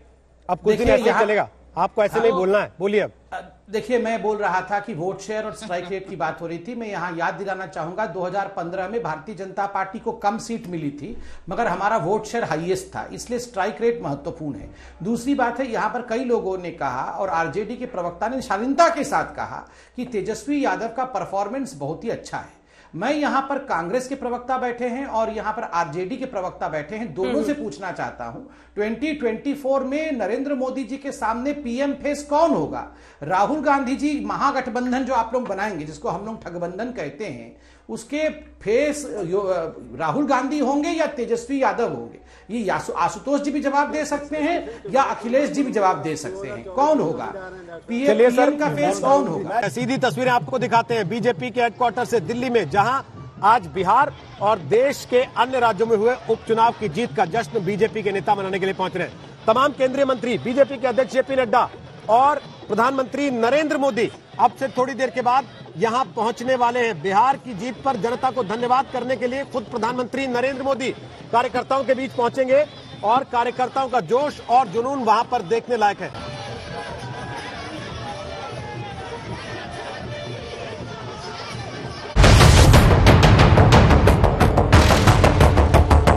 अब कुछ दिन ऐसे चलेगा, आपको ऐसे नहीं बोलना है। बोलिए। अब देखिए, मैं बोल रहा था कि वोट शेयर और स्ट्राइक रेट की बात हो रही थी। मैं यहां याद दिलाना चाहूंगा, 2015 में भारतीय जनता पार्टी को कम सीट मिली थी, मगर हमारा वोट शेयर हाईएस्ट था, इसलिए स्ट्राइक रेट महत्वपूर्ण है। दूसरी बात है, यहां पर कई लोगों ने कहा और आरजेडी के प्रवक्ता ने शालीनता के साथ कहा कि तेजस्वी यादव का परफॉर्मेंस बहुत ही अच्छा है। मैं यहां पर कांग्रेस के प्रवक्ता बैठे हैं और यहां पर आरजेडी के प्रवक्ता बैठे हैं, दोनों से पूछना चाहता हूं, 2024 में नरेंद्र मोदी जी के सामने पीएम फेस कौन होगा? राहुल गांधी जी महागठबंधन जो आप लोग बनाएंगे, जिसको हम लोग ठगबंधन कहते हैं, उसके फेस राहुल गांधी होंगे या तेजस्वी यादव होंगे? ये आशुतोष जी भी जवाब दे सकते हैं या अखिलेश जी भी जवाब दे सकते हैं। कौन होगा पीएम का फेस, कौन होगा? सीधी तस्वीरें आपको दिखाते हैं बीजेपी के हेडक्वार्टर से दिल्ली में, जहां आज बिहार और देश के अन्य राज्यों में हुए उपचुनाव की जीत का जश्न बीजेपी के नेता मनाने के लिए पहुंच रहे हैं। तमाम केंद्रीय मंत्री, बीजेपी के अध्यक्ष जेपी नड्डा और प्रधानमंत्री नरेंद्र मोदी अब से थोड़ी देर के बाद यहां पहुंचने वाले हैं। बिहार की जीत पर जनता को धन्यवाद करने के लिए खुद प्रधानमंत्री नरेंद्र मोदी कार्यकर्ताओं के बीच पहुंचेंगे और कार्यकर्ताओं का जोश और जुनून वहां पर देखने लायक है।